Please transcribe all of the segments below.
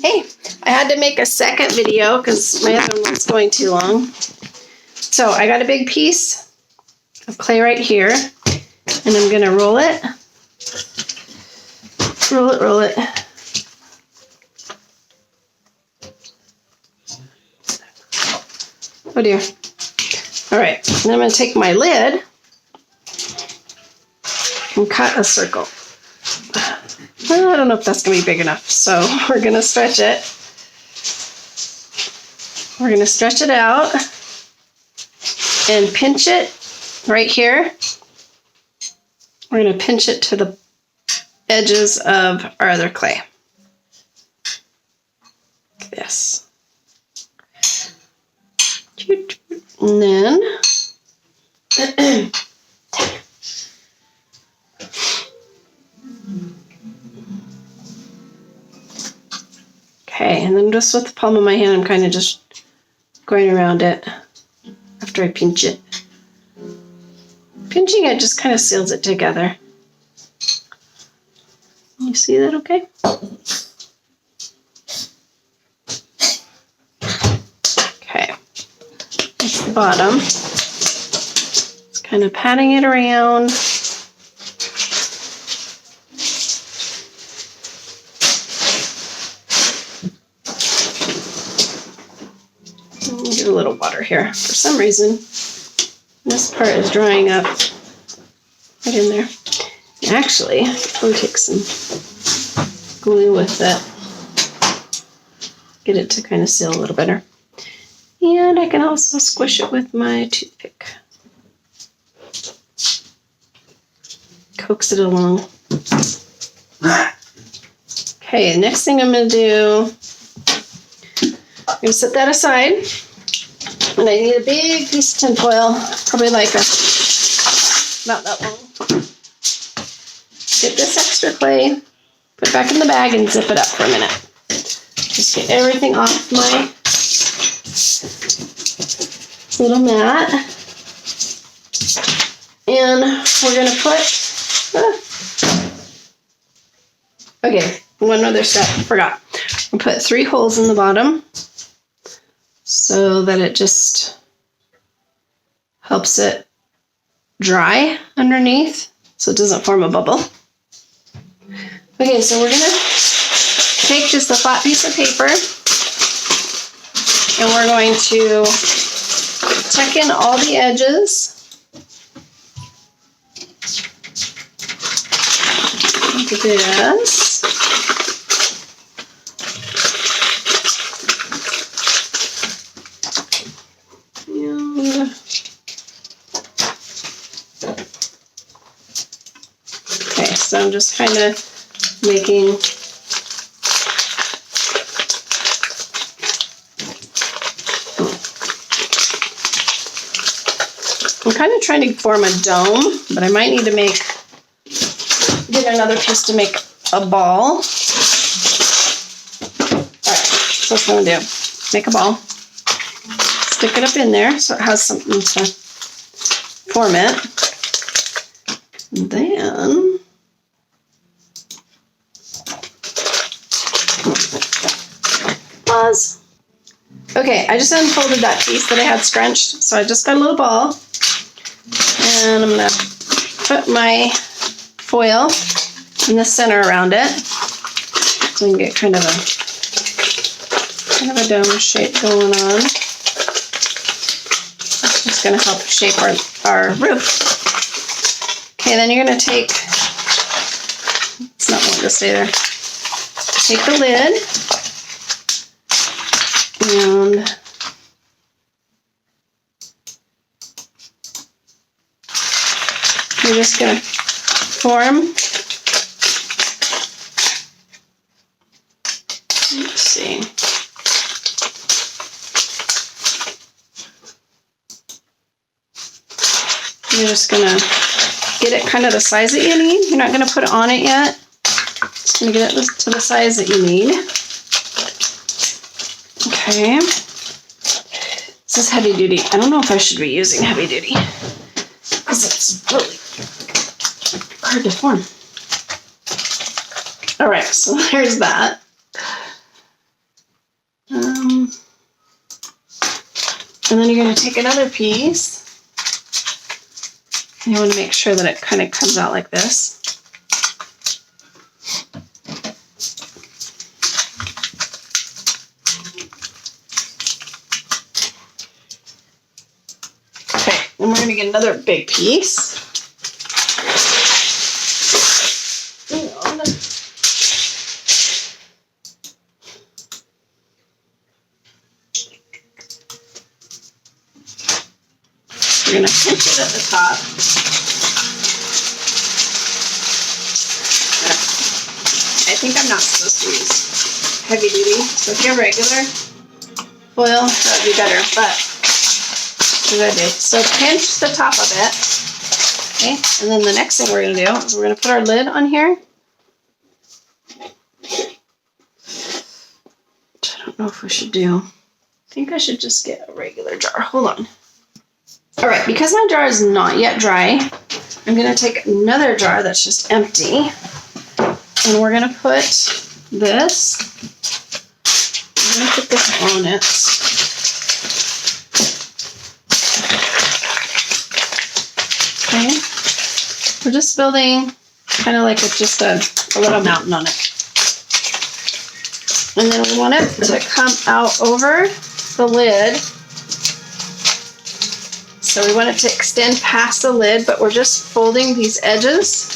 Hey, I had to make a second video because my other one was going too long. So I got a big piece of clay right here, and I'm going to roll it. Roll it, roll it. Oh dear. All right, then I'm going to take my lid and cut a circle. Well, I don't know if that's going to be big enough, so we're going to stretch it. We're going to stretch it out and pinch it right here. We're going to pinch it to the edges of our other clay. Like this. And then okay, and then just with the palm of my hand, I'm kind of just going around it after I pinch it. Pinching it just kind of seals it together. You see that okay? Okay, that's the bottom. Just kind of patting it around. Get a little water here. For some reason, this part is drying up right in there. Actually, I could probably take some glue with it. Get it to kind of seal a little better. And I can also squish it with my toothpick. Coax it along. Okay, the next thing I'm going to do, I'm going to set that aside. And I need a big piece of tin foil, probably like about that long. Get this extra clay, put it back in the bag, and zip it up for a minute. Just get everything off my little mat. And we're going to put, okay, one other step, forgot. We'll put 3 holes in the bottom so that it just helps it dry underneath so it doesn't form a bubble. Okay, so we're going to take just a flat piece of paper and we're going to tuck in all the edges. Like this. And okay, so I'm just kind of making I'm kind of trying to form a dome, but I might need to get another piece to make a ball. Alright, so what I'm going to do, make a ball, stick it up in there so it has something to form it. And then pause. Okay, I just unfolded that piece that I had scrunched, so I just got a little ball. And I'm going to put my foil in the center around it so we can get kind of a dome shape going on. That's just going to help shape our roof. Okay, then you're going to take, it's not wanting to stay there, take the lid and you're just going to form, let's see, you're just going to get it kind of the size that you need. You're not going to put it on it yet. Just going to get it to the size that you need. Okay. This is heavy duty. I don't know if I should be using heavy duty because it's really hard to form. All right, so there's that. And then you're going to take another piece. You want to make sure that it kind of comes out like this. Okay, and we're going to get another big piece. We're going to pinch it at the top. I think I'm not supposed to use heavy duty, so if you have regular foil, that would be better, but what I do. So pinch the top of it. Okay, and then the next thing we're going to do is we're going to put our lid on here. Which I don't know if we should do. I think I should just get a regular jar. Hold on. All right, because my jar is not yet dry, I'm going to take another jar that's just empty, and we're going to put this, I'm going to put this on it. Okay, we're just building kind of like just a little mountain on it. And then we want it to come out over the lid. So we want it to extend past the lid, but we're just folding these edges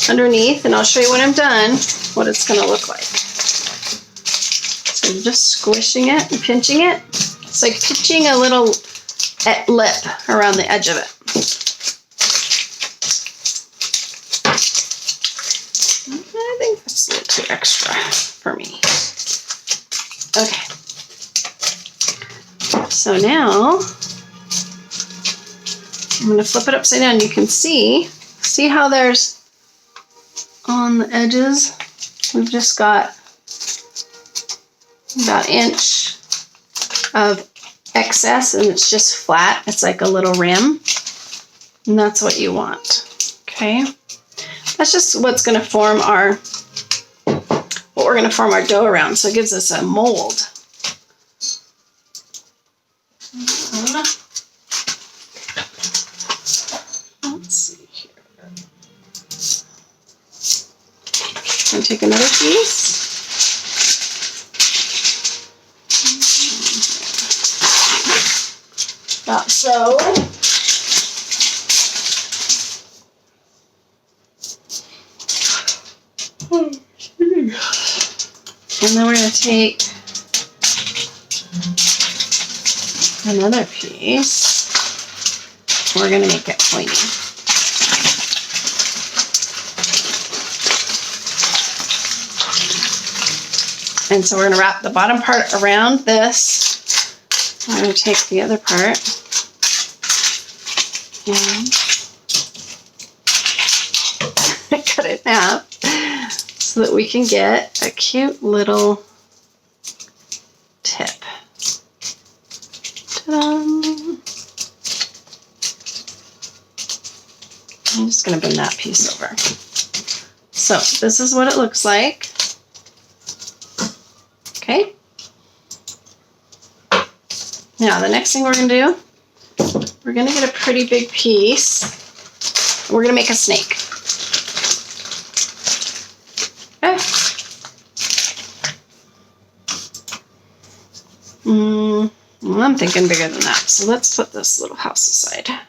underneath, and I'll show you when I'm done what it's going to look like. So I'm just squishing it and pinching it. It's like pinching a little lip around the edge of it. I think that's a little too extra for me. Okay. So now I'm going to flip it upside down. You can see how there's on the edges, we've just got about an inch of excess, and it's just flat. It's like a little rim, and that's what you want. Okay, that's just what's going to form what we're going to form our dough around. So it gives us a mold. Let's see here. And take another piece. About so. And then we're going to take another piece. We're going to make it pointy. And so we're going to wrap the bottom part around this. I'm going to take the other part and cut it in half so that we can get a cute little tip. Ta-da! I'm just going to bend that piece over. So this is what it looks like. Okay. Now the next thing we're going to do, we're going to get a pretty big piece. We're going to make a snake. Okay. Well, I'm thinking bigger than that. So let's put this little house aside. I'm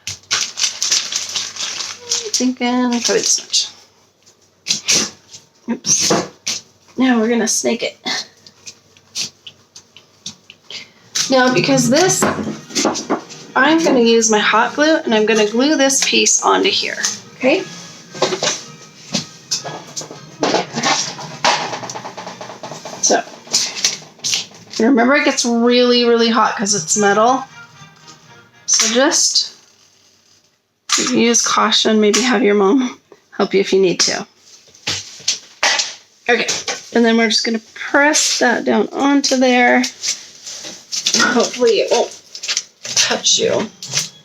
thinking probably this much. Oops. Now we're going to snake it. Now, because this, I'm going to use my hot glue, and I'm going to glue this piece onto here, okay? So, remember it gets really, really hot because it's metal. So just use caution, maybe have your mom help you if you need to. Okay, and then we're just going to press that down onto there. Hopefully it won't touch you.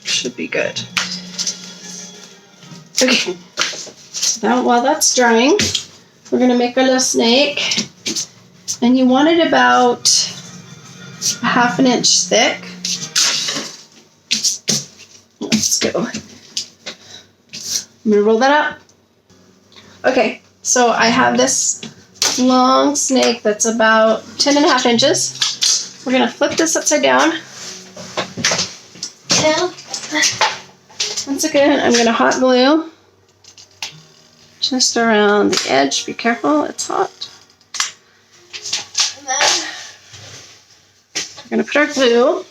Should be good. Okay, so now while that's drying, we're going to make our little snake. And you want it about a 1/2 inch thick. go. I'm gonna roll that up. Okay, so I have this long snake that's about 10.5 inches. We're gonna flip this upside down. Now, once again, I'm gonna hot glue just around the edge. Be careful, it's hot. And then we're gonna put our glue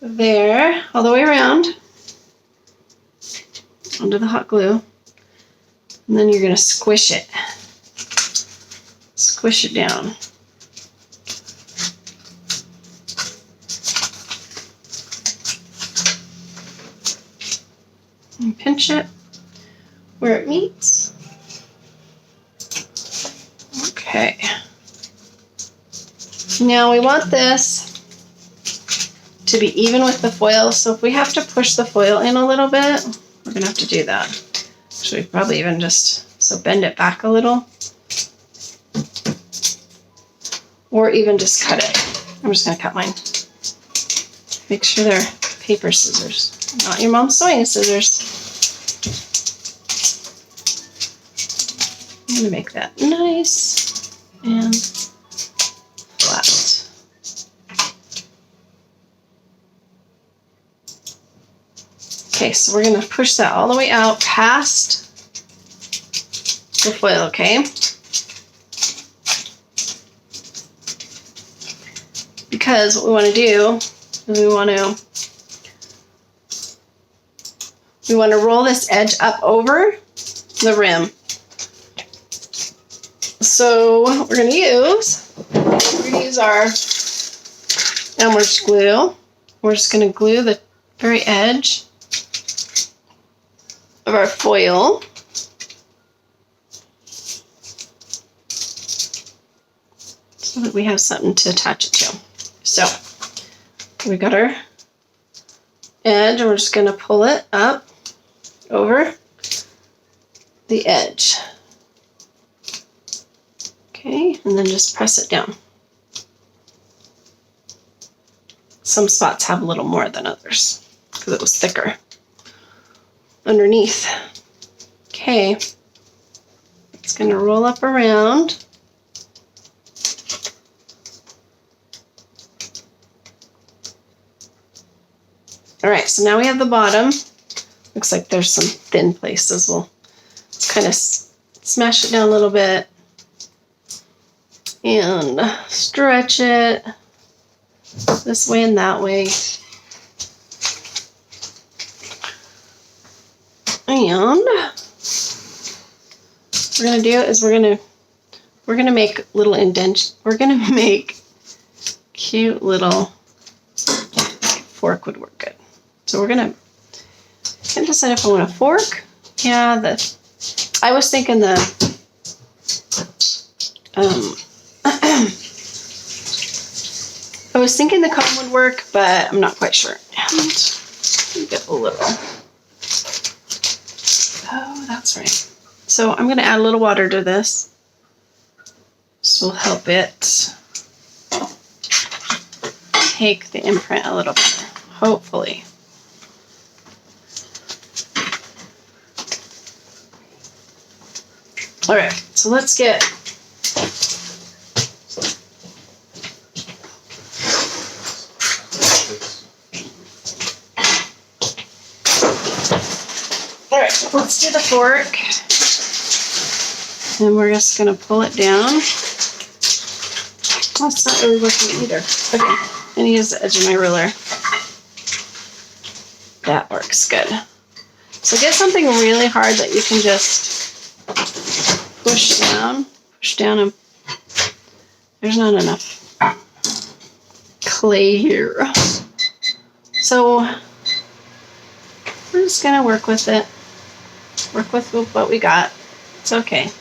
there, all the way around, onto the hot glue. And then you're gonna squish it. Squish it down. And pinch it where it meets. Okay. Now we want this to be even with the foil, so if we have to push the foil in a little bit, we're gonna have to do that. Actually, probably even just, so bend it back a little. Or even just cut it. I'm just gonna cut mine. Make sure they're paper scissors, not your mom's sewing scissors. I'm gonna make that nice and flat. Okay, so we're gonna push that all the way out past the foil, okay? Because what we want to do is we want to roll this edge up over the rim. So what we're going to use our Elmer's glue. We're just going to glue the very edge of our foil. So that we have something to attach it to. So we got our edge, and we're just going to pull it up over the edge. Okay, and then just press it down. Some spots have a little more than others because it was thicker underneath. Okay, it's going to roll up around. All right, so now we have the bottom. Looks like there's some thin places. We'll just kind of smash it down a little bit and stretch it this way and that way. And what we're gonna do is we're gonna make little indents. We're gonna make cute little fork would work good. So we're gonna decide if I want a fork. Yeah, I was thinking the I was thinking the comb would work, but I'm not quite sure. And get a little. Oh, that's right. So I'm gonna add a little water to this. This will help it take the imprint a little better, hopefully. All right, so let's get all right, let's do the fork. And we're just gonna pull it down. Oh, it's not really working either. Okay, I'm gonna use the edge of my ruler. That works good. So get something really hard that you can just push down, and there's not enough clay here. So we're just gonna work with it. Work with what we got. It's okay.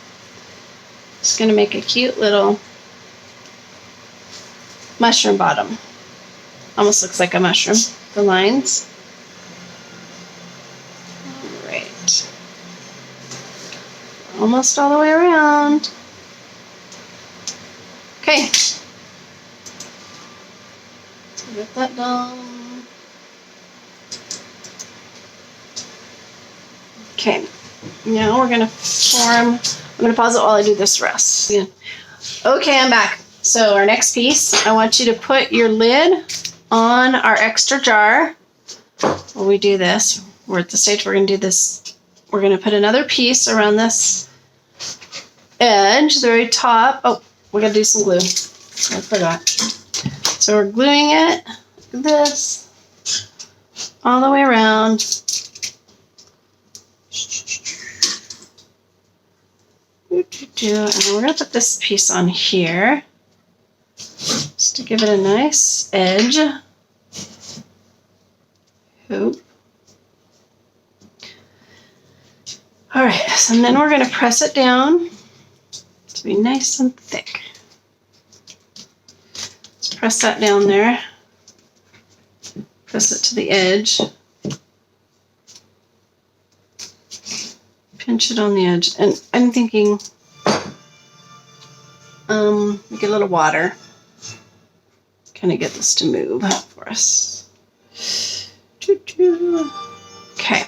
Just gonna make a cute little mushroom bottom. Almost looks like a mushroom. The lines. All right. Almost all the way around. Okay. So get that done. Okay, now we're gonna form, I'm gonna pause it while I do this rest. Yeah. Okay, I'm back. So our next piece, I want you to put your lid on our extra jar. While we do this, we're at the stage we're gonna do this. We're gonna put another piece around this edge, the very top. Oh, we gotta do some glue. I forgot. So we're gluing it like this all the way around. And we're gonna put this piece on here just to give it a nice edge. Hoop. All right, so then we're gonna press it down to be nice and thick. Let's press that down there. Press it to the edge. Pinch it on the edge. And I'm thinking, get a little water. Kind of get this to move for us. Okay.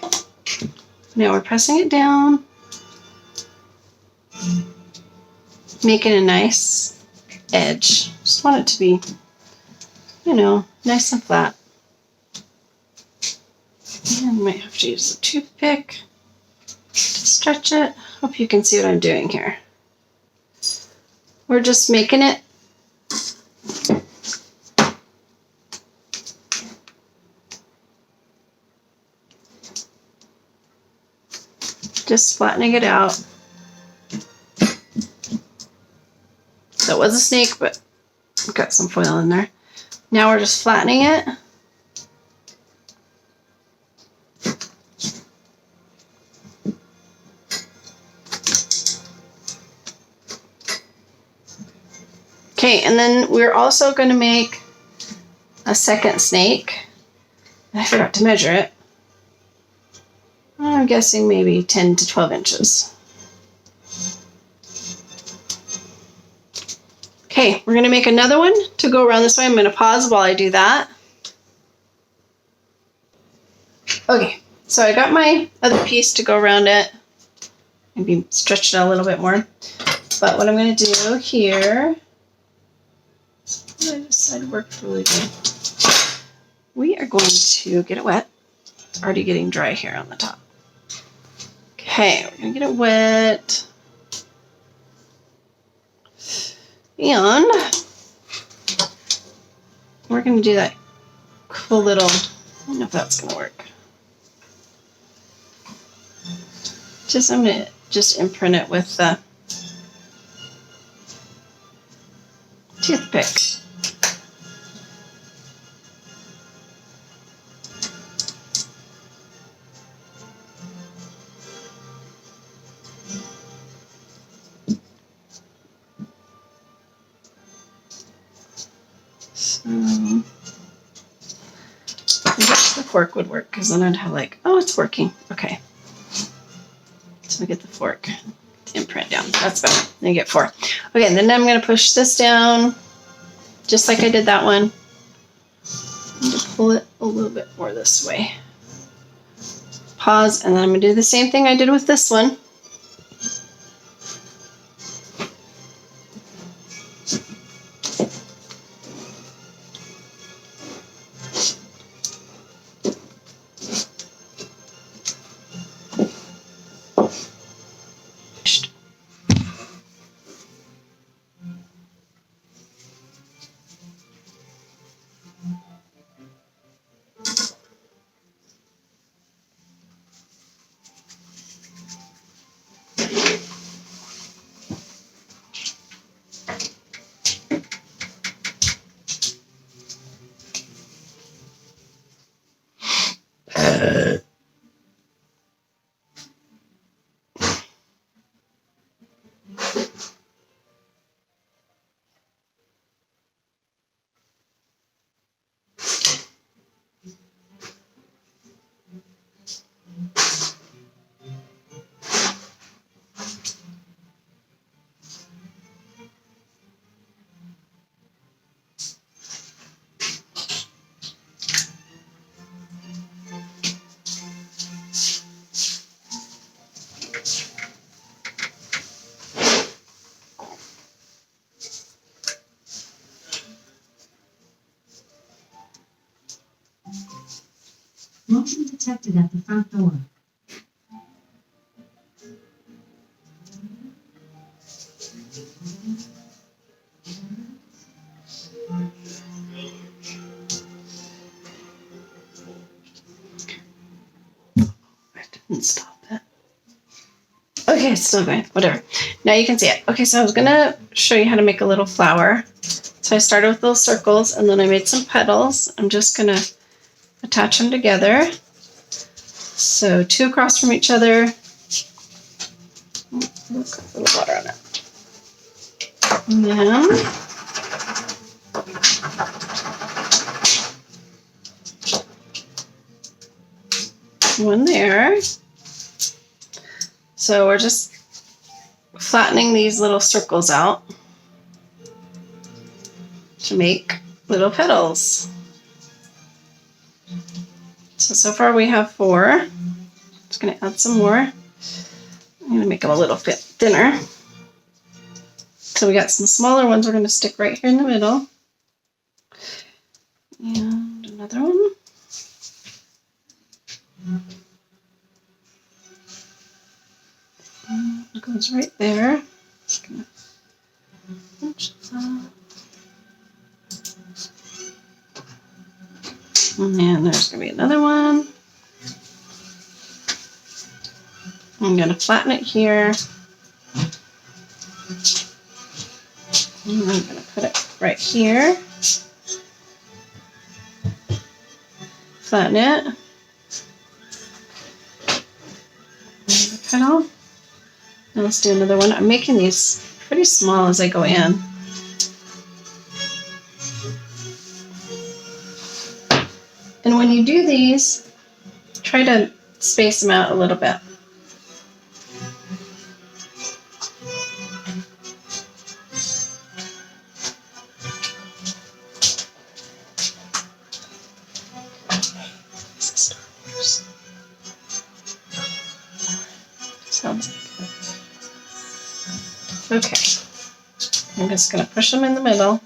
Now we're pressing it down. Making a nice edge. Just want it to be, nice and flat. And I might have to use a toothpick to stretch it. Hope you can see what I'm doing here. We're just making it just flattening it out. That was a snake, but I've got some foil in there. Now we're just flattening it. Okay, and then we're also going to make a second snake. I forgot to measure it. I'm guessing maybe 10 to 12 inches. Okay, we're going to make another one to go around this way. I'm going to pause while I do that. Okay, so I got my other piece to go around it. Maybe stretch it out a little bit more. But what I'm going to do here, this side worked really good. We are going to get it wet. It's already getting dry here on the top. Okay, we're going to get it wet. And we're going to do that cool little, I don't know if that's going to work. I'm going to just imprint it with the toothpick. So I guess the fork would work because then I'd have oh, it's working. Okay. So I get the fork to imprint down. That's better. Then you get 4. Okay, and then I'm going to push this down just like I did that one. I'm going to pull it a little bit more this way. Pause, and then I'm going to do the same thing I did with this one. Motion detected at the front door. I didn't stop it. Okay, it's still going. Whatever. Now you can see it. Okay, so I was gonna show you how to make a little flower. So I started with little circles and then I made some petals. I'm just gonna attach them together. So 2 across from each other. Look, a little water on it. And then one there. So we're just flattening these little circles out to make little petals. So far we have 4. Just gonna add some more. I'm gonna make them a little bit thinner. So we got some smaller ones we're gonna stick right here in the middle. And another one. It goes right there. Just gonna pinch that. And there's going to be another one. I'm going to flatten it here. And I'm going to put it right here. Flatten it. Another petal. Now let's do another one. I'm making these pretty small as I go in. And when you do these, try to space them out a little bit. Sounds like it. Okay. I'm just going to push them in the middle.